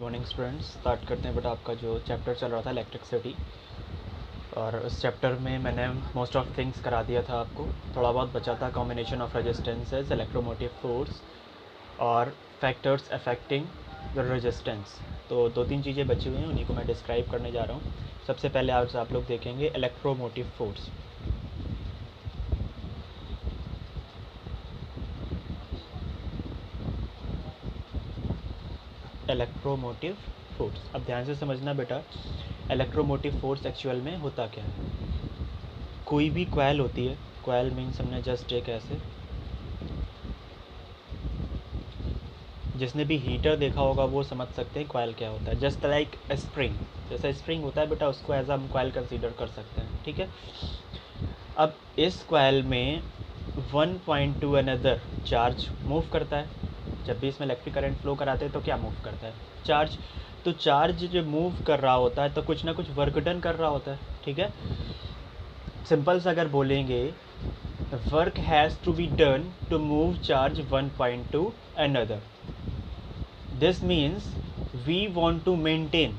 Morning students. Start करते हैं बेटा आपका जो चैप्टर चल रहा था इलेक्ट्रिसिटी, और उस चैप्टर में मैंने मोस्ट ऑफ थिंग्स करा दिया था आपको। थोड़ा बहुत बचा था combination of resistances, electromotive force और फैक्टर्स अफेक्टिंग द रेजिस्टेंस। तो दो तीन चीज़ें बची हुई हैं, उन्हीं को मैं डिस्क्राइब करने जा रहा हूँ। सबसे पहले आज आप लोग देखेंगे इलेक्ट्रोमोटिव फोर्स। इलेक्ट्रोमोटिव फोर्स, अब ध्यान से समझना बेटा, इलेक्ट्रोमोटिव फोर्स एक्चुअल में होता क्या है। कोई भी कॉइल होती है, कॉइल मीन्स हमने जस्ट एक ऐसे, जिसने भी हीटर देखा होगा वो समझ सकते हैं कॉइल क्या होता है। जस्ट लाइक स्प्रिंग, जैसा स्प्रिंग होता है बेटा, उसको एज हम कॉइल कंसीडर कर सकते हैं, ठीक है। अब इस कॉइल में one point to another charge move करता है। जब भी इसमें इलेक्ट्रिक करंट फ्लो कराते हैं तो क्या मूव करता है? चार्ज। तो चार्ज जो मूव कर रहा होता है तो कुछ ना कुछ वर्क डन कर रहा होता है, ठीक है। सिंपल से अगर बोलेंगे, work has to be done to move charge one point to another. This means we want to maintain.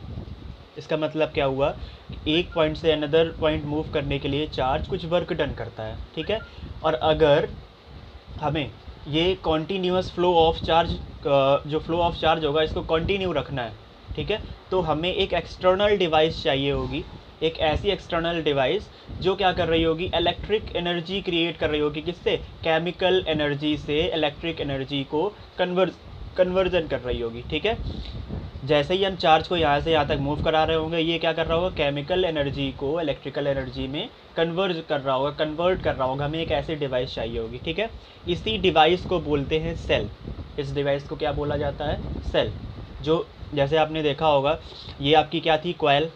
इसका मतलब क्या हुआ, एक पॉइंट से अनदर पॉइंट मूव करने के लिए चार्ज कुछ वर्क डन करता है, ठीक है। और अगर हमें ये कॉन्टीन्यूअस फ्लो ऑफ चार्ज, जो फ्लो ऑफ चार्ज होगा इसको कंटिन्यू रखना है, ठीक है, तो हमें एक एक्सटर्नल डिवाइस चाहिए होगी। एक ऐसी एक्सटर्नल डिवाइस जो क्या कर रही होगी, इलेक्ट्रिक एनर्जी क्रिएट कर रही होगी। किससे? केमिकल एनर्जी से इलेक्ट्रिक एनर्जी को कन्वर्जन कर रही होगी, ठीक है। जैसे ही हम चार्ज को यहाँ से यहाँ तक मूव करा रहे होंगे, ये क्या कर रहा होगा, केमिकल एनर्जी को इलेक्ट्रिकल एनर्जी में कन्वर्ट कर रहा होगा। हमें एक ऐसी डिवाइस चाहिए होगी, ठीक है। इसी डिवाइस को बोलते हैं सेल। इस डिवाइस को क्या बोला जाता है? सेल। जो जैसे आपने देखा होगा, ये आपकी क्या थी, कॉइल।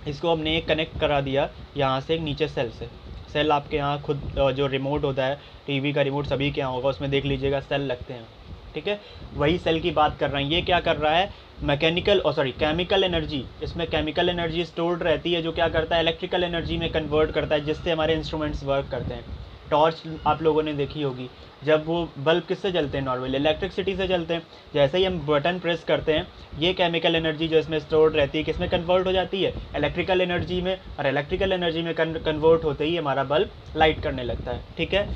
इसको हमने एक कनेक्ट करा दिया यहाँ से नीचे सेल से। सेल आपके यहाँ खुद जो रिमोट होता है, टीवी का रिमोट सभी के यहाँ होगा, उसमें देख लीजिएगा सेल लगते हैं, ठीक है। वही सेल की बात कर रहे हैं। ये क्या कर रहा है, केमिकल एनर्जी, इसमें केमिकल एनर्जी स्टोर्ड रहती है, जो क्या करता है, इलेक्ट्रिकल एनर्जी में कन्वर्ट करता है, जिससे हमारे इंस्ट्रूमेंट्स वर्क करते हैं। टॉर्च आप लोगों ने देखी होगी, जब वो बल्ब किससे जलते हैं, नॉर्मली इलेक्ट्रिसिटी से जलते हैं। जैसे ही हम बटन प्रेस करते हैं, ये केमिकल एनर्जी जो इसमें स्टोर्ड रहती है किसमें कन्वर्ट हो जाती है, इलेक्ट्रिकल एनर्जी में। और इलेक्ट्रिकल एनर्जी में कन्वर्ट होते ही हमारा बल्ब लाइट करने लगता है, ठीक है।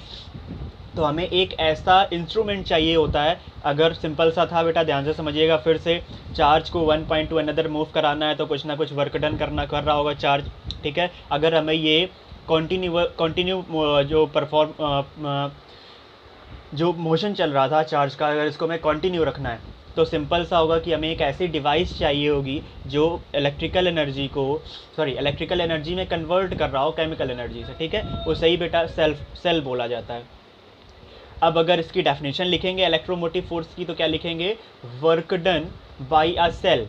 तो हमें एक ऐसा इंस्ट्रूमेंट चाहिए होता है। अगर सिंपल सा था बेटा, ध्यान से समझिएगा फिर से, चार्ज को one point to another move कराना है तो कुछ ना कुछ वर्क डन कर रहा होगा चार्ज, ठीक है। अगर हमें ये कंटिन्यू जो मोशन चल रहा था चार्ज का, अगर इसको हमें कंटिन्यू रखना है तो सिंपल सा होगा कि हमें एक ऐसी डिवाइस चाहिए होगी जो इलेक्ट्रिकल एनर्जी में कन्वर्ट कर रहा हो केमिकल एनर्जी से, ठीक है। उसे ही बेटा सेल बोला जाता है। अब अगर इसकी डेफिनेशन लिखेंगे इलेक्ट्रोमोटिव फोर्स की, तो क्या लिखेंगे, work done by a cell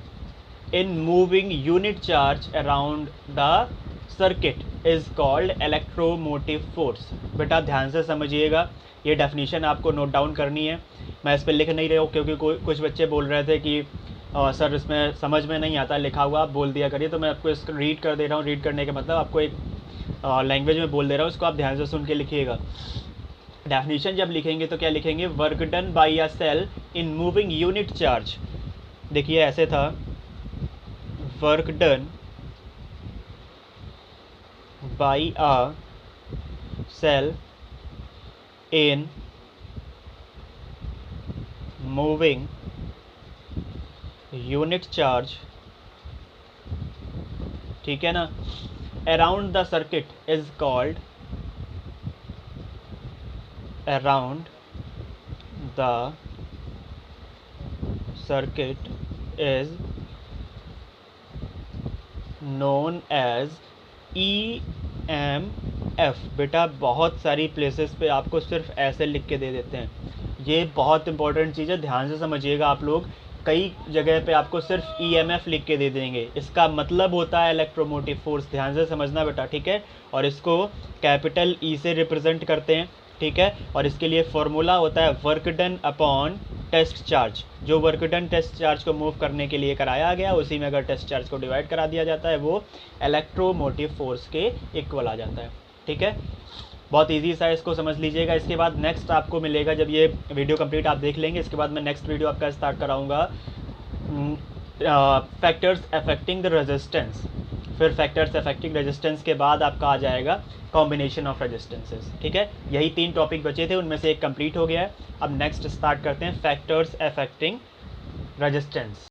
in moving unit charge around the circuit is called electromotive force. बेटा ध्यान से समझिएगा, ये डेफिनेशन आपको नोट डाउन करनी है। मैं इस पर लिख नहीं रहा हूँ क्योंकि कुछ बच्चे बोल रहे थे कि सर इसमें समझ में नहीं आता लिखा हुआ, आप बोल दिया करिए। तो मैं आपको इसको रीड कर दे रहा हूँ। रीड करने का मतलब आपको एक लैंग्वेज में बोल दे रहा हूँ, उसको आप ध्यान से सुन के लिखिएगा। डेफिनेशन जब लिखेंगे तो क्या लिखेंगे, work done by a cell in moving unit charge. देखिए ऐसे था, work done by a cell in moving unit charge, ठीक है ना, around the circuit is called, around the circuit is known as EMF। बेटा बहुत सारी प्लेसेस पे आपको सिर्फ ऐसे लिख के दे देते हैं, ये बहुत इंपॉर्टेंट चीज़ है, ध्यान से समझिएगा आप लोग। कई जगह पे आपको सिर्फ EMF लिख के दे देंगे, इसका मतलब होता है इलेक्ट्रोमोटिव फोर्स। ध्यान से समझना बेटा, ठीक है। और इसको कैपिटल E से रिप्रेजेंट करते हैं, ठीक है। और इसके लिए फॉर्मूला होता है work done upon test charge. जो वर्क डन टेस्ट चार्ज को मूव करने के लिए कराया गया, उसी में अगर टेस्ट चार्ज को डिवाइड करा दिया जाता है, वो इलेक्ट्रोमोटिव फोर्स के इक्वल आ जाता है, ठीक है। बहुत इजी सा है, इसको समझ लीजिएगा। इसके बाद नेक्स्ट आपको मिलेगा, जब ये वीडियो कंप्लीट आप देख लेंगे, इसके बाद मैं नेक्स्ट वीडियो आपका स्टार्ट कराऊंगा फैक्टर्स अफेक्टिंग द रेजिस्टेंस, फिर फैक्टर्स अफेक्टिंग रेजिस्टेंस के बाद आपका आ जाएगा कॉम्बिनेशन ऑफ रेजिस्टेंसेस। ठीक है, यही 3 टॉपिक बचे थे, उनमें से एक कंप्लीट हो गया है। अब नेक्स्ट स्टार्ट करते हैं फैक्टर्स अफेक्टिंग रेजिस्टेंस।